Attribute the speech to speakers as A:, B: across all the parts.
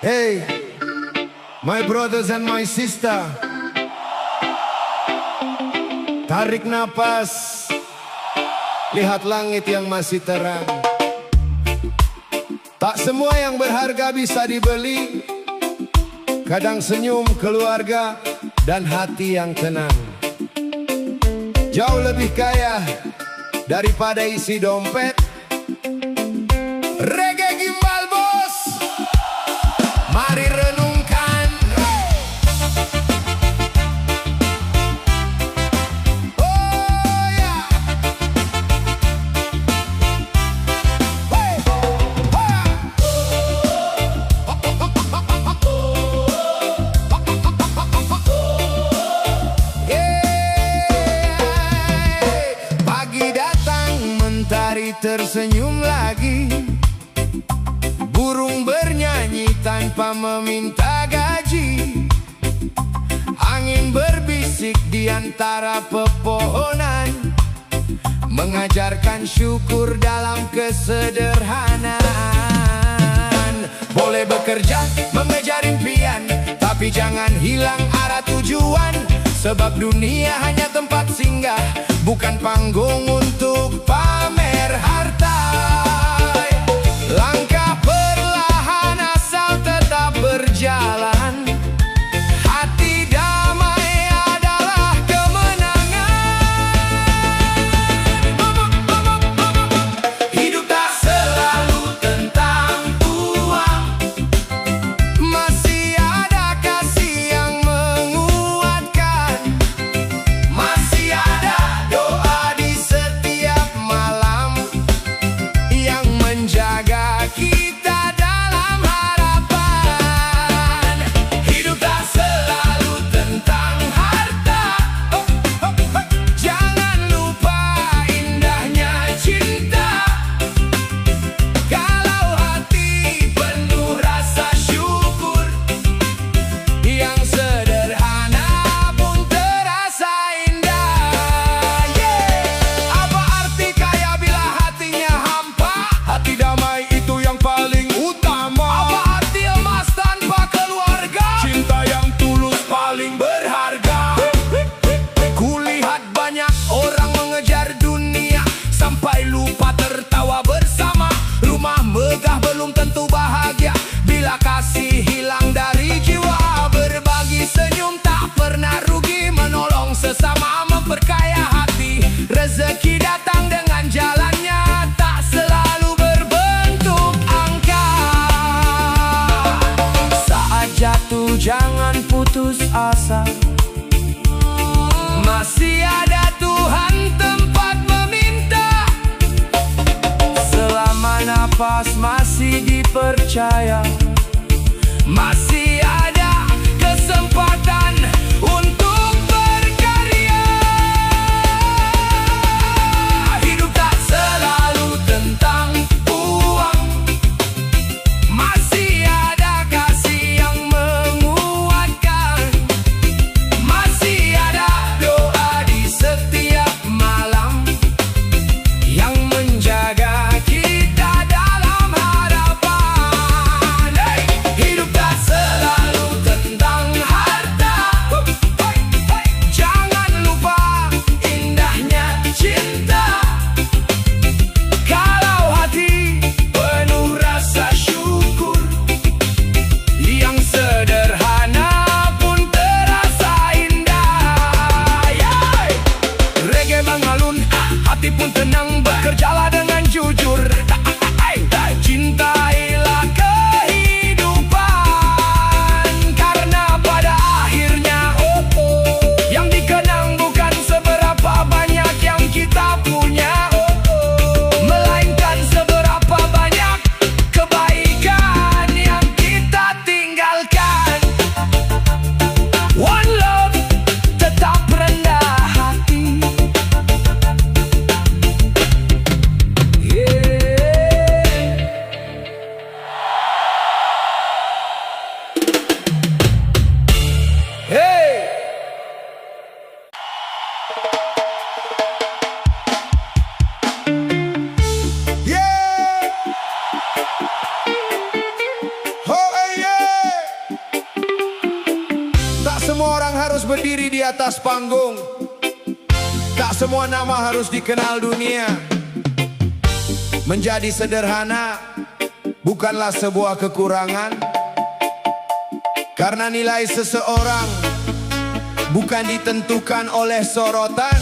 A: Hey, my brothers and my sister, tarik napas, lihat langit yang masih terang. Tak semua yang berharga bisa dibeli. Kadang senyum keluarga dan hati yang tenang jauh lebih kaya daripada isi dompet. Reggae gimbal bos, mari renungkan. Oh ya, pagi datang mentari tersenyum lagi. Burung bernyanyi tanpa meminta gaji. Angin berbisik di antara pepohonan, mengajarkan syukur dalam kesederhanaan. Boleh bekerja, mengejar impian, tapi jangan hilang arah tujuan. Sebab dunia hanya tempat singgah, bukan panggung untuk pamer harta. Langkah perlahan asal tetap berjalan. Hati damai adalah kemenangan. Hidup tak selalu tentang uang. Masih ada kasih yang menguatkan. Masih ada doa di setiap malam yang menjaga kita dalam harapan. Hidup tak selalu tentang harta. Jangan lupa indahnya cinta. Kalau hati penuh rasa syukur, yang sederhana pun terasa indah. Apa arti kaya bila hatinya hampa? Hati damai itu yang paling utama. Apa arti emas tanpa keluarga? Cinta yang tulus paling berharga. Kulihat banyak orang mengejar dunia sampai lupa tertawa bersama. Rumah megah belum tentu bahagia bila kasih hilang dari jiwa. Berbagi senyum tak pernah rugi, menolong sesama memperkaya hati. Rezeki datang dengan jalannya, tak selalu berbentuk angka. Saat jatuh jangan putus asa. Masih ada Tuhan tempat meminta. Selama napas masih dipercaya, masih ada kesempatan untuk berkarya. Hidup tak selalu tentang uang. Masih ada kasih yang menguatkan. Masih ada doa di setiap malam yang menjaga kita dalam harapan. Hidup tak selalu tentang harta. harus berdiri di atas panggung. Tak semua nama harus dikenal dunia. Menjadi sederhana bukanlah sebuah kekurangan, karena nilai seseorang bukan ditentukan oleh sorotan,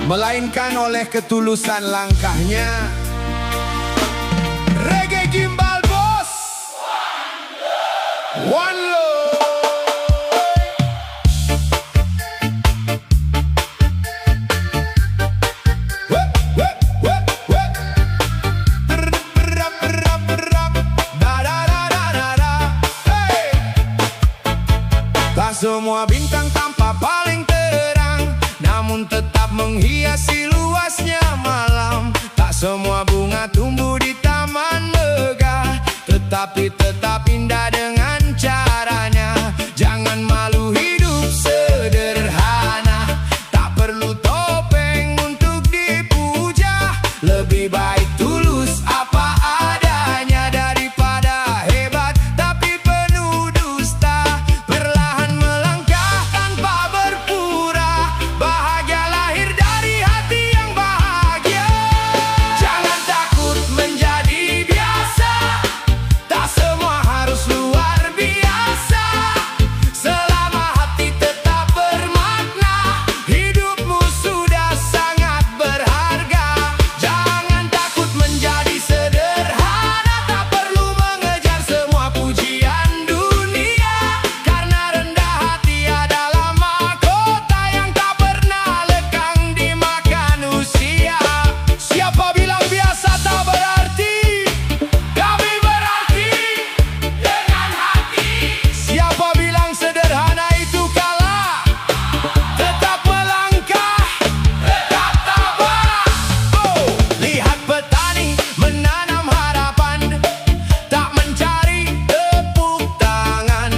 A: melainkan oleh ketulusan langkahnya. Reggae Gimbal Bos, One Love. Semua bintang tampak paling terang, namun tetap menghiasi luasnya malam. Tak semua bunga tumbuh di taman megah, tetapi tetap indah dengan caranya. Jangan malu hidup sederhana, tak perlu topeng untuk dipuja. Lebih baik tulus apa adanya daripada hebat tapi penuh dusta. Perlahan melangkah tanpa berpura, bahagia lahir dari hati yang bahagia. Jangan takut menjadi biasa, tak semua harus luar biasa. Selama hati tetap bermakna, hidupmu sudah sangat berharga. Jangan takut menjadi sederhana, tak perlu mengejar semua pujian dunia, karena rendah hati adalah mahkota yang tak pernah lekang dimakan usia. Siapa bilang biasa tak berarti? Kami berarti dengan hati. Siapa bilang sederhana itu kalah? Tetap melangkah, tetap tabah. Oh, lihat petani menanam harapan, tak mencari tepuk tangan.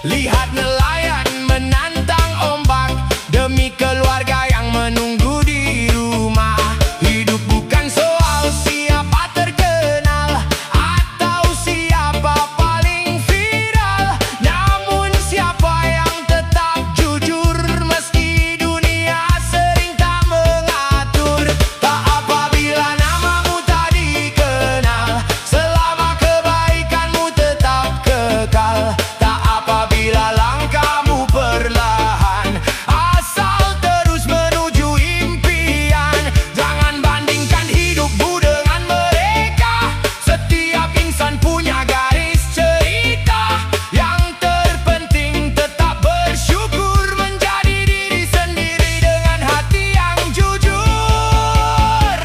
A: Lihat nelayan menantang ombak demi keluarga yang menunggu di rumah. Hidup bukan soal siapa terkenal atau siapa paling viral, namun siapa yang tetap jujur meski dunia sering tak mengatur. Tak apabila namamu tak dikenal, selama kebaikanmu tetap kekal. Tak apabila langkahmu perlahan, asal terus menuju impian. Jangan bandingkan hidupmu dengan mereka, setiap insan punya garis cerita. Yang terpenting tetap bersyukur, menjadi diri sendiri dengan hati yang jujur.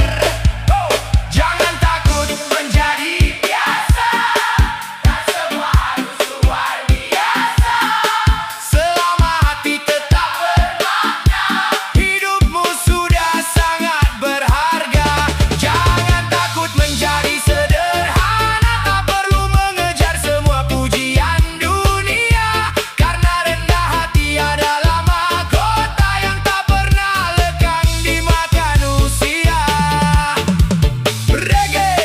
A: Jangan takut menjadi biasa, tak semua harus luar biasa. Selama hati tetap bermakna, hidupmu sudah sangat berharga. Jangan takut menjadi sederhana, tak perlu mengejar semua pujian dunia, karena rendah hati adalah mahkota yang tak pernah lekang dimakan usia. Reggae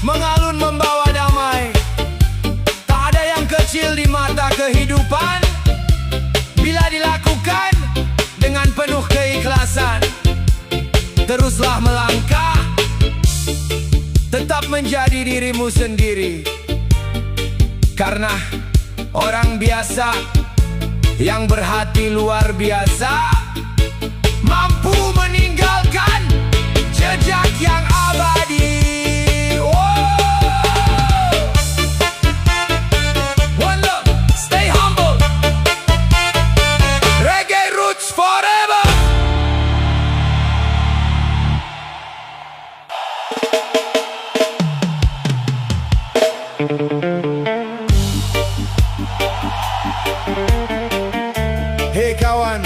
A: mengalun membawa damai, tak ada yang kecil di mata kehidupan bila dilakukan dengan penuh keikhlasan. Teruslah melangkah, tetap menjadi dirimu sendiri, karena orang biasa yang berhati luar biasa mampu meninggalkan jejak yang abadi. One love, stay humble. Reggae roots forever. Hei kawan,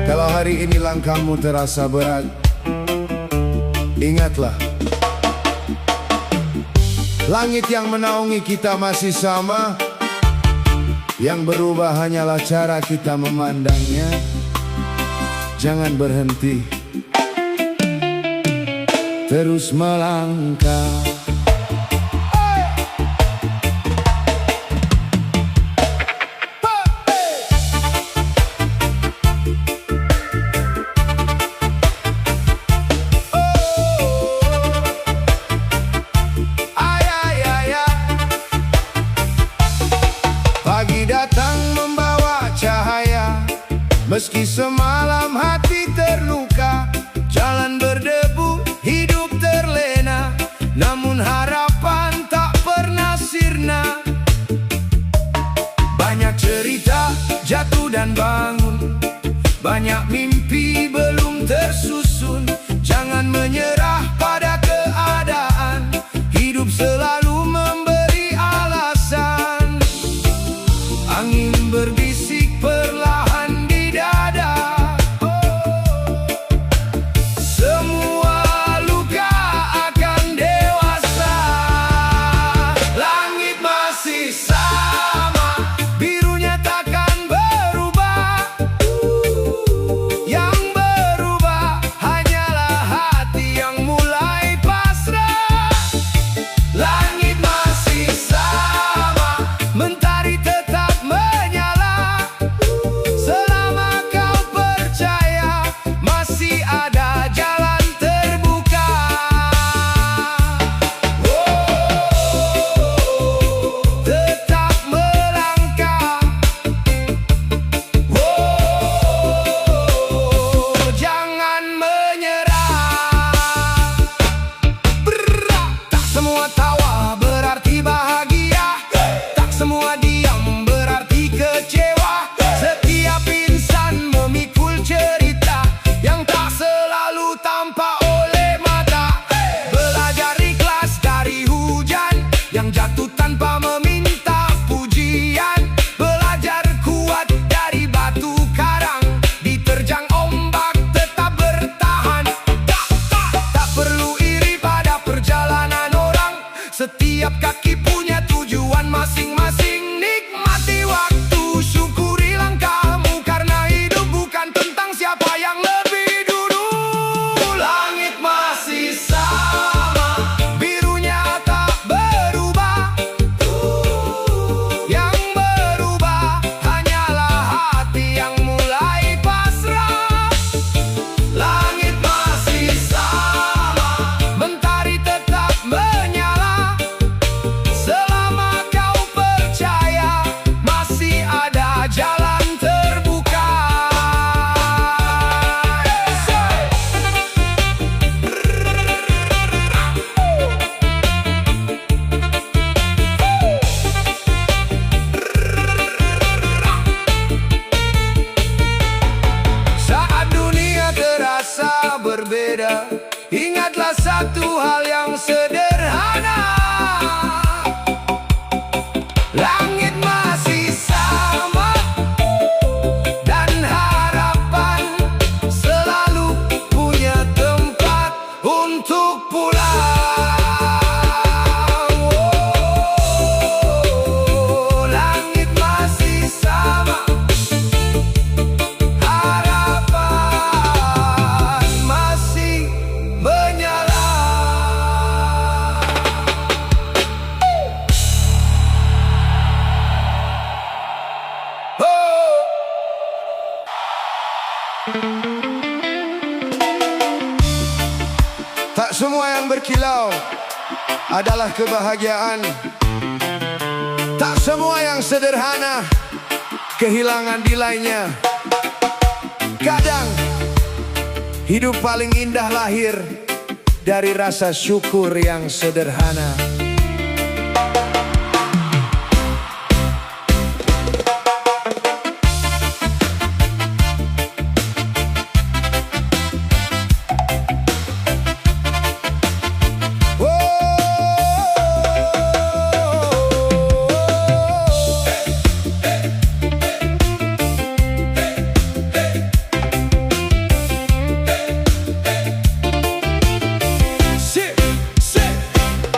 A: kalau hari ini langkahmu terasa berat, ingatlah, langit yang menaungi kita masih sama. Yang berubah hanyalah cara kita memandangnya. Jangan berhenti, terus melangkah. Meski semalam hati terluka, jalan berdebu, hidup terlena, namun harapan tak pernah sirna. Banyak cerita jatuh dan bangun, banyak mimpi belum tersusun. Jangan menyerah pada keadaan, hidup selalu memberi alasan. Angin berbisik perlahan di dada, semua luka akan dewasa. Langit masih sama, birunya takkan berubah. Yang berubah hanyalah hati yang mulai pasrah. Langit masih sama, mentari tetap menyala. Selama kau percaya, masih ada jalan terbuka. Tetap melangkah, jangan menyerah. Tak semua tawa berarti bahagia, tak semua diam berarti kecewa. Setiap insan memikul cerita yang tak selalu tampak oleh mata. Belajar ikhlas dari hujan yang jatuh tanpa meminta pujian. Belajar kuat dari batu karang diterjang ombak, tetap bertahan. Tak perlu iri pada perjalanan orang, setiap kaki punya tujuan masing-masing. Nikmati waktu, syukuri langkahmu, karena hidup bukan tentang siapa yang lebih dulu. Langit masih sama, birunya tak berubah. Yang berubah hanyalah hati yang mulai pasrah. Langit masih sama, mentari tetap menyala. Selama kau percaya, masih ada jalan terbuka. Saat dunia terasa berbeda, ingatlah satu hal yang sederhana. Langit masih sama, dan harapan selalu punya tempat untuk pulang. Langit masih sama, harapan masih menyala. Tak semua yang berkilau adalah kebahagiaan. Tak semua yang sederhana kehilangan nilainya. Kadang hidup paling indah lahir dari rasa syukur yang sederhana.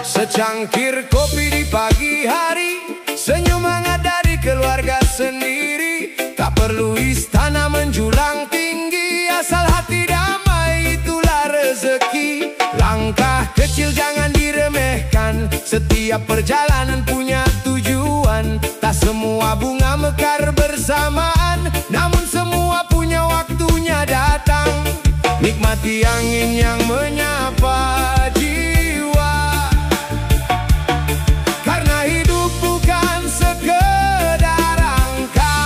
A: Secangkir kopi di pagi hari, senyum hangat dari keluarga sendiri. Tak perlu istana menjulang tinggi, asal hati damai itulah rezeki. Langkah kecil jangan diremehkan, setiap perjalanan punya tujuan. Tak semua bunga mekar bersamaan, namun semua punya waktunya datang. Nikmati angin yang menyapa jiwa, karena hidup bukan sekedar angka.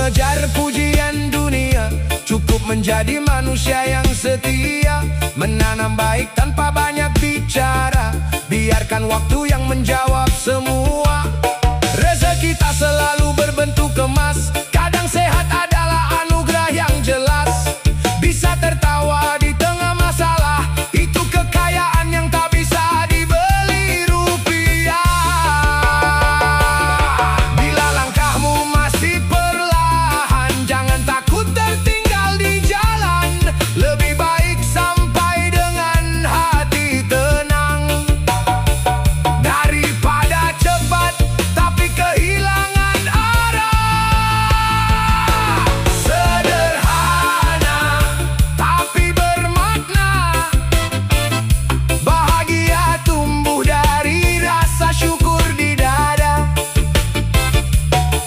A: mengejar pujian dunia, cukup menjadi manusia yang setia, menanam baik tanpa banyak bicara, biarkan waktu yang menjawab semua. Rezeki tak selalu berbentuk emas, kadang sehat adalah anugerah yang jelas. Bisa tertawa di tengah masalah, itu kekayaan yang tak bisa dibeli rupiah. Bila langkahmu masih perlahan, jangan takut tertinggal di jalan. Lebih baik sampai dengan hati tenang daripada cepat tapi kehilangan arah. Sederhana tapi bermakna, bahagia tumbuh dari rasa syukur di dada.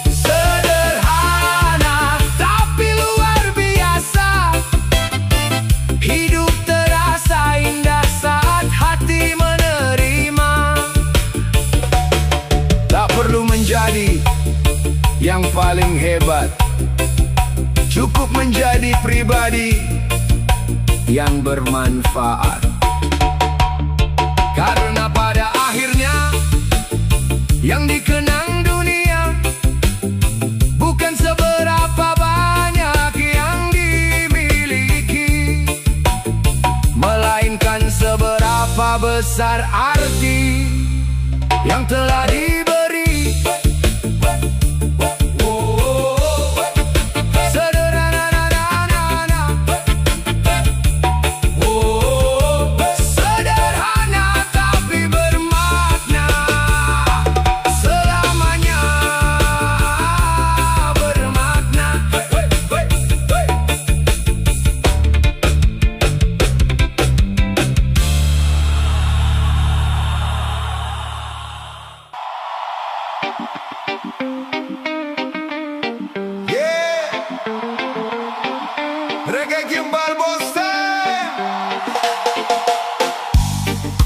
A: Sederhana tapi luar biasa, hidup terasa indah saat hati menerima. Tak perlu menjadi yang paling hebat, cukup menjadi pribadi yang bermanfaat. Karena pada akhirnya yang dikenang dunia bukan seberapa banyak yang dimiliki, melainkan seberapa besar arti yang telah diberi. Sederhana tapi bermakna, selamanya bermakna. Yeah, reggae gimbal bosan.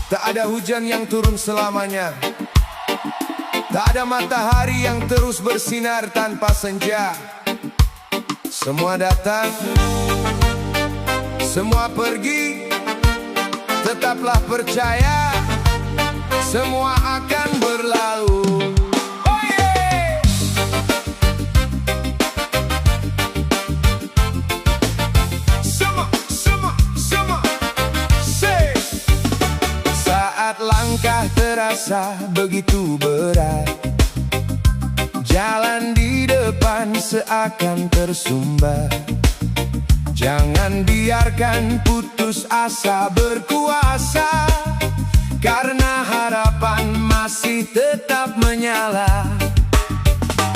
A: Tak ada hujan yang turun selamanya, tak ada matahari yang terus bersinar tanpa senja. Semua datang, semua pergi, tetaplah percaya, semua akan berlalu. Oh yeah! Semua, say. Saat langkah terasa begitu berat, jalan di depan seakan tersumbat. Jangan biarkan putus asa berkuasa, karena harapan masih tetap menyala.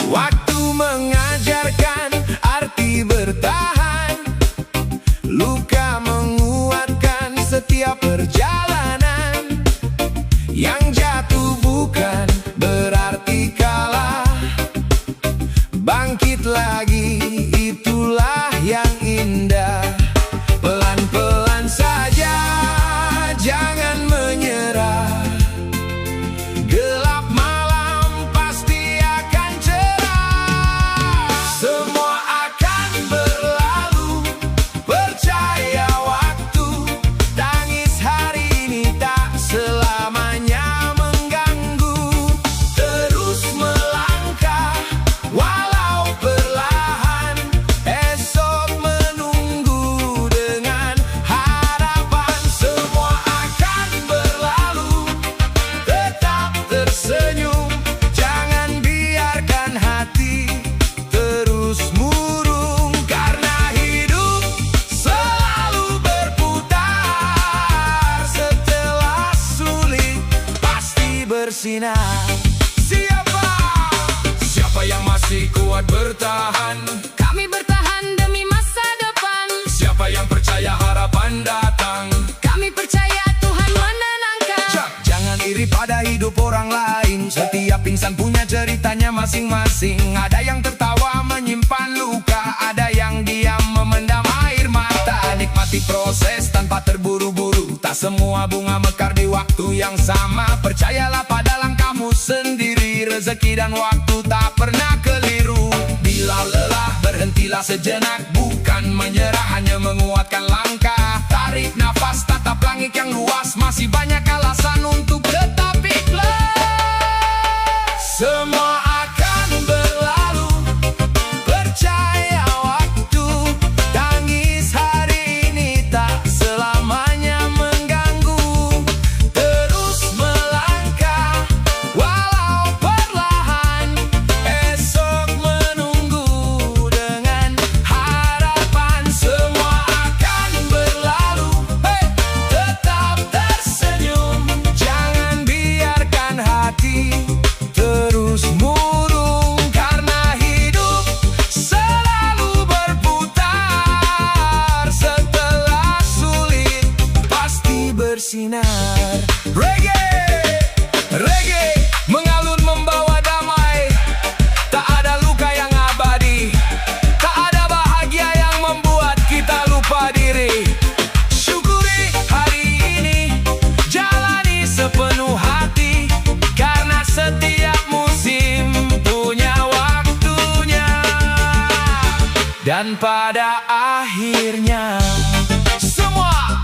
A: Waktu mengajarkan arti bertahan, luka menguatkan setiap perjalanan. Yang jatuh bukan berarti kalah, bangkit lagi, itulah yang indah. Pelan-pelan saja, jangan menyerah. Gelap malam pasti akan cerah. Semua akan berlalu, percaya waktu. Tangis hari ini tak selamanya mengganggu. Terus melangkah walau perlahan, esok menunggu dengan harapan. Semua akan berlalu, tetap tersenyum, jangan biarkan hati terus murung. Karena hidup selalu berputar, setelah sulit pasti bersinar. Siapa yang masih kuat bertahan?
B: Kami bertahan demi masa depan.
A: Siapa yang percaya harapan datang?
B: Kami percaya Tuhan menenangkan.
A: Jangan iri pada hidup orang lain, setiap insan punya ceritanya masing-masing. Ada yang tertawa menyimpan luka, ada yang diam memendam air mata. Nikmati proses tanpa terburu-buru, tak semua bunga mekar di waktu yang sama. Percayalah pada langkahmu sendiri, rezeki dan waktu tak pernah keliru. Bila lelah berhenti berhentilah sejenak, bukan menyerah, hanya menguatkan langkah. Tarik nafas, tatap langit yang luas, masih banyak alasan untuk tetap ikhlas. Semua akan berlalu, percaya waktu. Tangis hari ini tak selamanya mengganggu. Terus melangkah, walau perlahan. Esok menunggu dengan harapan. Semua akan berlalu, tetap tersenyum. Jangan biarkan hati terus murung, karena hidup selalu berputar. Setelah sulit pasti bersinar. Reggae, reggae mengalun membawa damai. Tak ada luka yang abadi, tak ada bahagia yang membuat kita lupa diri. Syukuri hari ini, jalani sepenuh hati, karena setiap musim punya waktunya. Dan pada akhirnya semua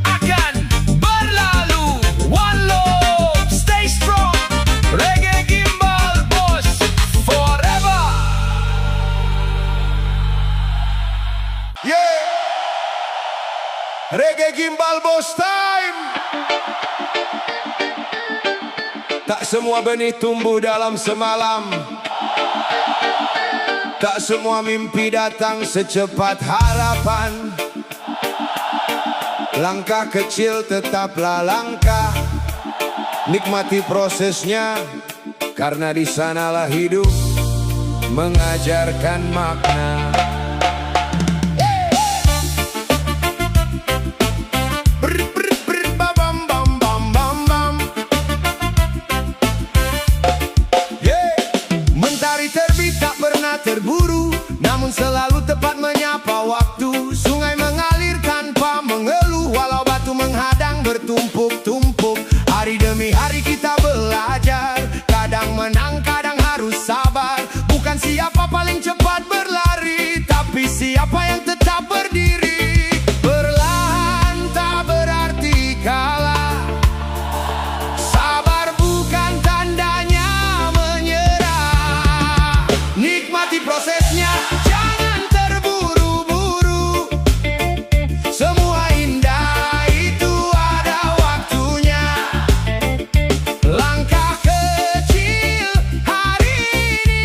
A: akan berlalu. One love, stay strong. Reggae Gimbal Boss forever. Yeah, Reggae Gimbal Boss time. Tak semua benih tumbuh dalam semalam, tak semua mimpi datang secepat harapan. Langkah kecil tetaplah langkah, nikmati prosesnya, karena di sanalah hidup mengajarkan makna. Mentari terbit tak pernah terburu, namun selalu tepat menyapa waktu. Sungai mengalir tanpa mengeluh, walau batu menghadang bertumpuk-tumpuk. Hari demi hari kita belajar, kadang menang, kadang harus sabar. Bukan siapa paling cepat berlari, tapi siapa yang tetap berdiri. Perlahan tak berarti kalah, sabar bukan tandanya menyerah. Nikmati prosesnya, jangan terburu-buru. Semua indah itu ada waktunya. Langkah kecil hari ini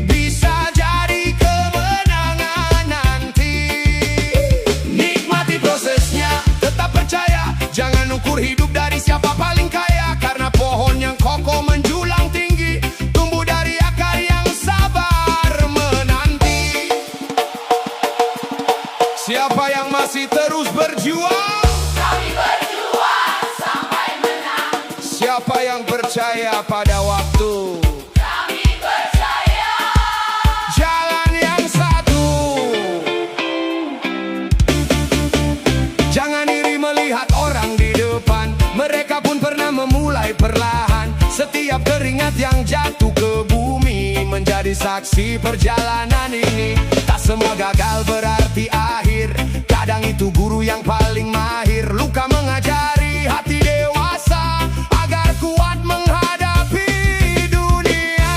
A: bisa jadi kemenangan nanti. Nikmati prosesnya, tetap percaya. Jangan ukur hidup dari siapa paling kaya, karena pohon yang kokoh menjulang tinggi tumbuh dari akar yang sabar menanti. Siapa yang masih terus berjuang?
B: Kami berjuang sampai menang.
A: Siapa yang percaya pada waktu?
B: Kami percaya.
A: Jalan yang satu. Jangan iri melihat orang di depan, mereka pun pernah memulai perlahan. Setiap keringat yang jatuh ke bumi menjadi saksi perjalanan ini. Tak semua gagal berarti akhir, kadang itu guru yang paling mahir. Luka mengajari hati dewasa agar kuat menghadapi dunia.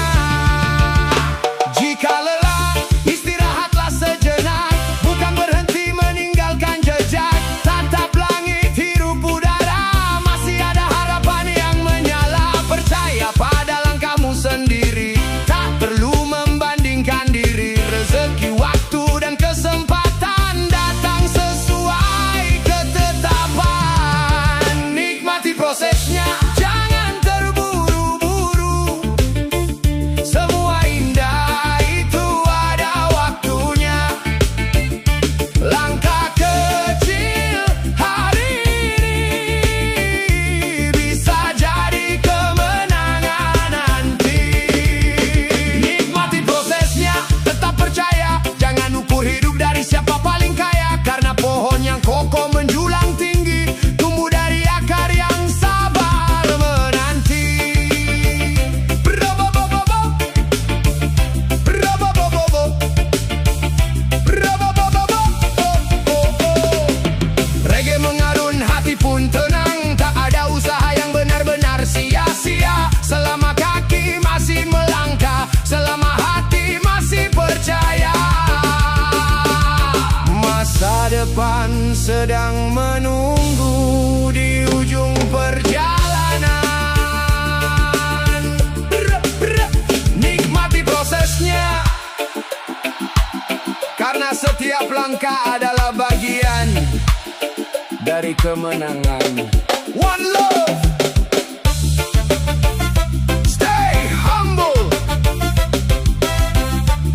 A: Jika lelah, istirahatlah sejenak, bukan berhenti meninggalkan jejak. Tatap langit, hirup udara, masih ada harapan yang menyala. Percaya pada langkahmu sendiri, tak perlu membandingkan diri. Rezeki, waktu, dan kesempatan datang sesuai depan sedang menunggu di ujung perjalanan. Nikmati prosesnya, karena setiap langkah adalah bagian dari kemenangan. One love. Stay humble.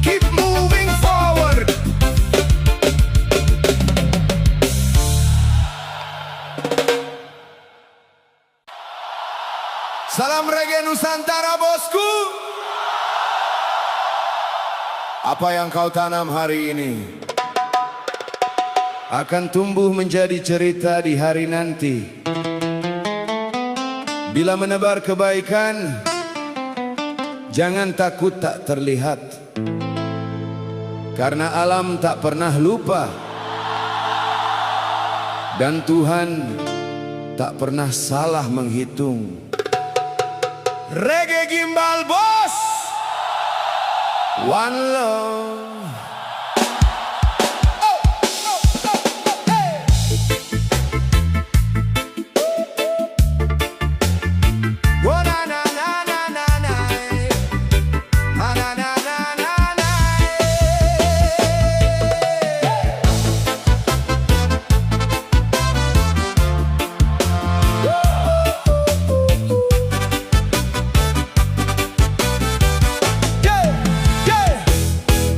A: Keep moving forward. Salam reggae Nusantara, bosku. Apa yang kau tanam hari ini akan tumbuh menjadi cerita di hari nanti. Bila menebar kebaikan, jangan takut tak terlihat, karena alam tak pernah lupa dan Tuhan tak pernah salah menghitung. Reggae Gimbal, bos. One love.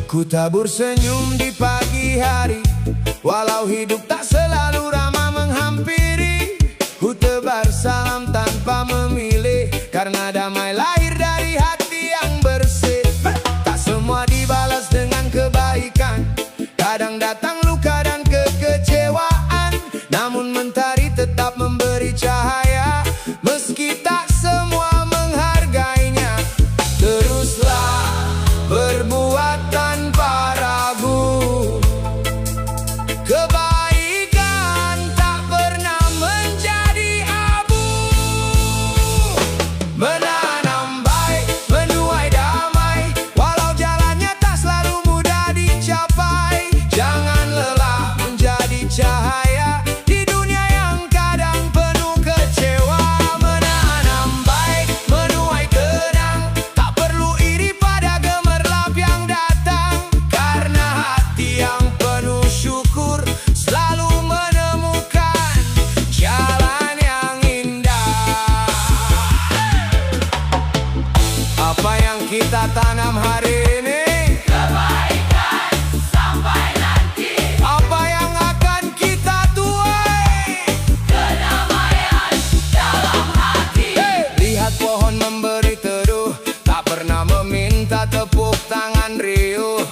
A: Ku tabur senyum di pagi hari, walau hidup tak selalu ramah menghampiri. Ku tebar salam tanpa memilih, karena damai lahir dari hati yang bersih. Tak semua dibalas dengan kebaikan, kadang datang luka dan kekecewaan. Namun mentari tetap memberi cahaya, meski tak semua menghargainya. Teruslah berbuat tanpa ragu, kebaikan tak pernah menjadi abu. Menanam baik, menuai damai, walau jalannya tak selalu mudah dicapai. Jangan lelah menjadi cahaya di dunia yang kadang penuh kecewa. Menanam baik, menuai tenang, tak perlu iri pada gemerlap yang datang, karena hati yang penuh syukur selalu menemukan jalan yang indah. Apa yang kita tanam hari ini,
B: Kebaikan sampai nanti.
A: apa yang akan kita tuai.
B: Kedamaian dalam hati.
A: Lihat pohon memberi teduh, tak pernah meminta tepuk tangan riuh.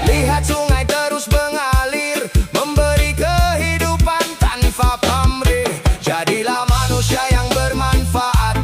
A: Lihat sungai terus mengalir, memberi kehidupan tanpa pamrih. Jadilah manusia yang bermanfaat,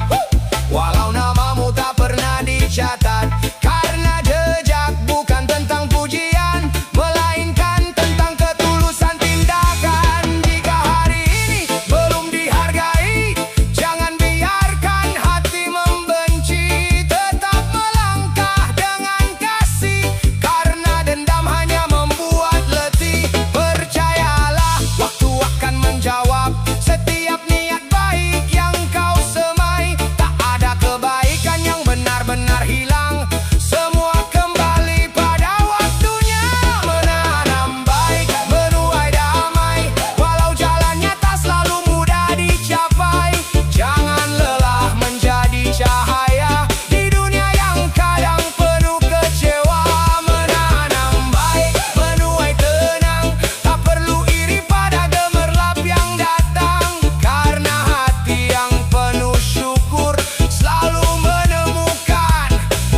A: walau namamu tak pernah dicatat. Karena jejak bukan tentang pujian, melainkan tentang ketulusan tindakan. Jika hari ini belum dihargai, jangan biarkan hati membenci. Tetap melangkah dengan kasih, karena dendam hanya membuat letih. Percayalah, waktu akan menjawab setiap niat baik yang kau semai. Tak ada kebaikan yang benar-benar hilang, semua kembali pada waktunya. Menanam baik, menuai damai, walau jalannya tak selalu mudah dicapai. Jangan lelah menjadi cahaya di dunia yang kadang penuh kecewa. Menanam baik, menuai tenang, tak perlu iri pada gemerlap yang datang, karena hati yang penuh syukur selalu menemukan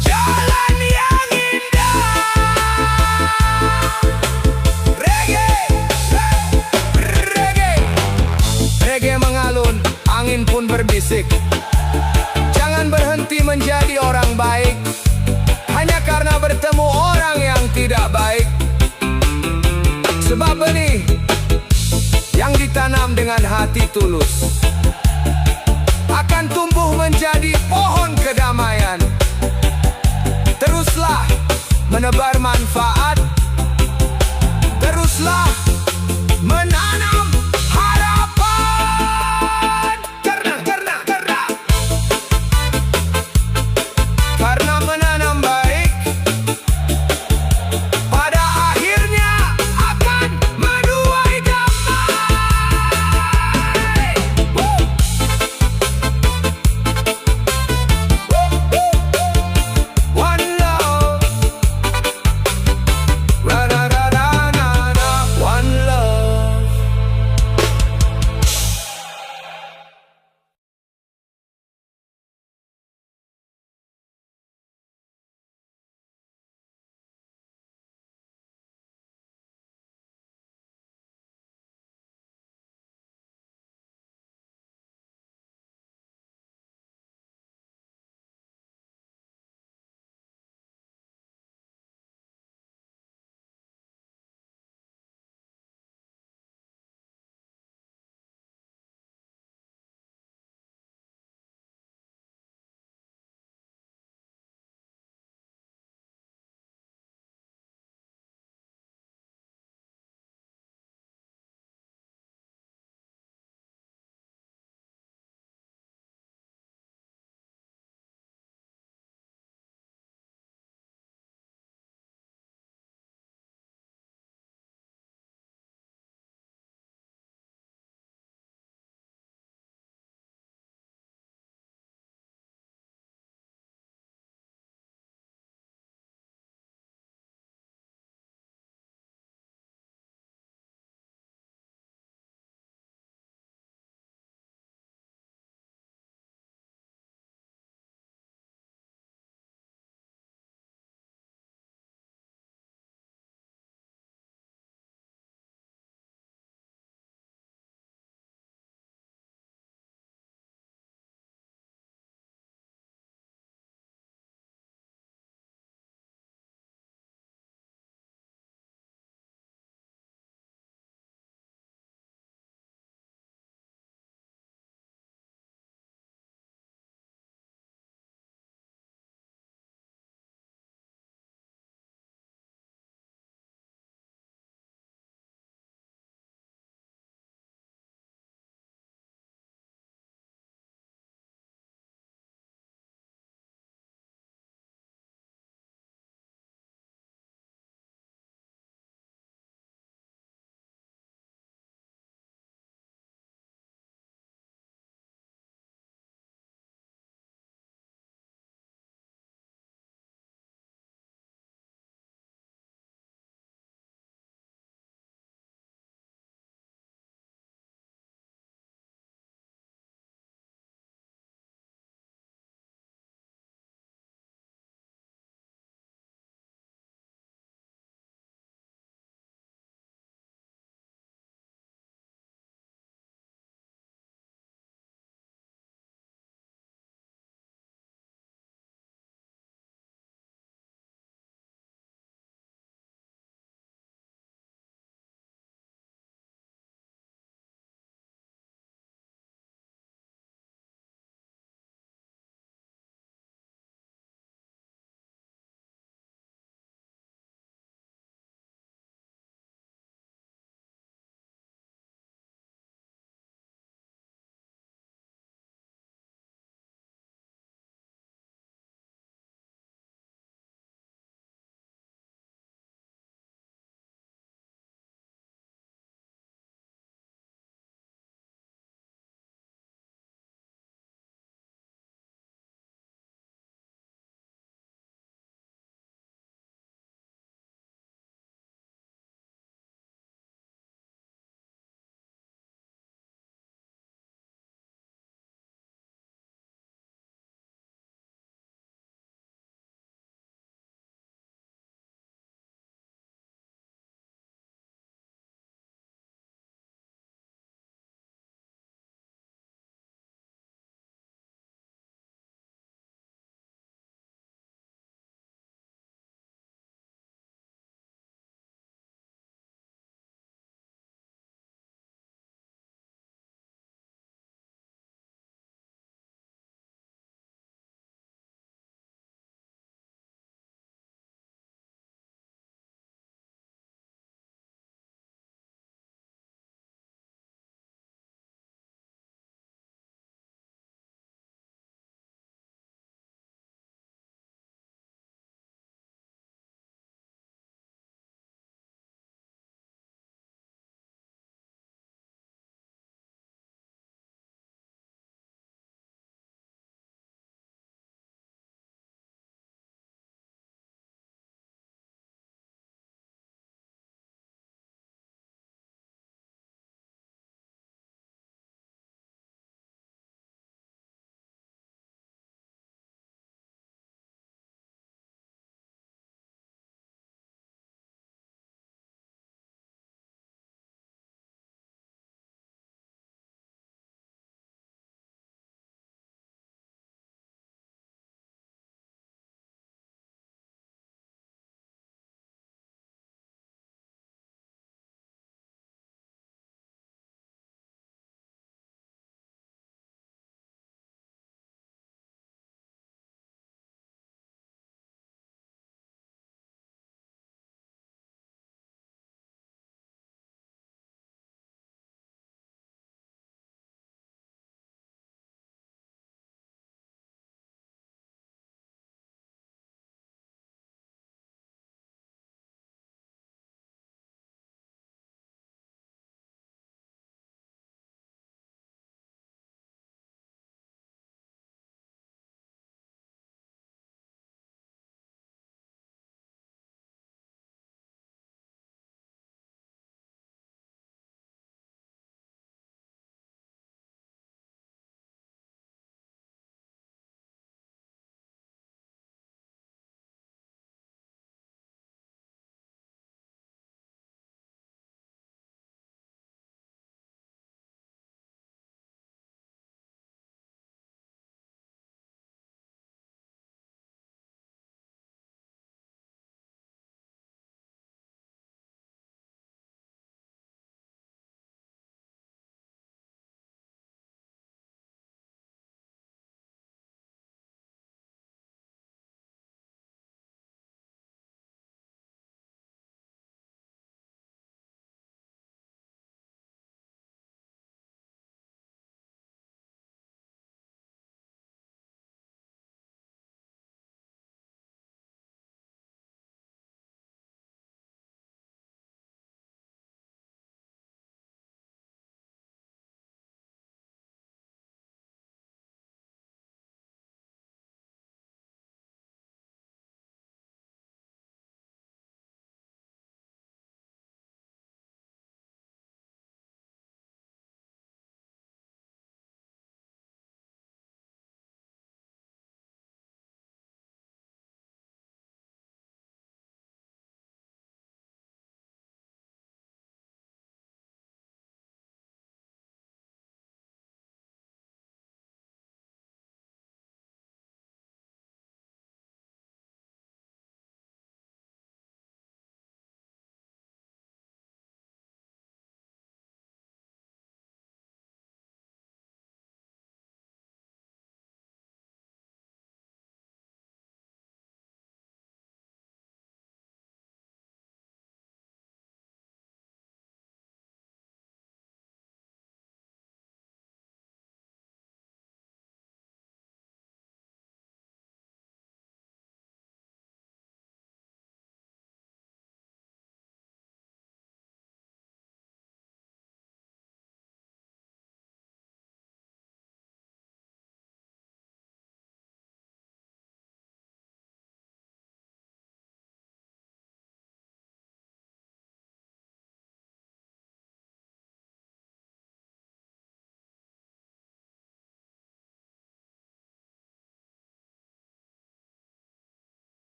A: jalan yang indah. Reggae, reggae, reggae mengalun, angin pun berbisik. Jangan berhenti menjadi orang baik hanya karena bertemu orang yang tidak baik. Sebab benih yang ditanam dengan hati tulus akan tumbuh menjadi pohon kedamaian. Teruslah menebar manfaat, teruslah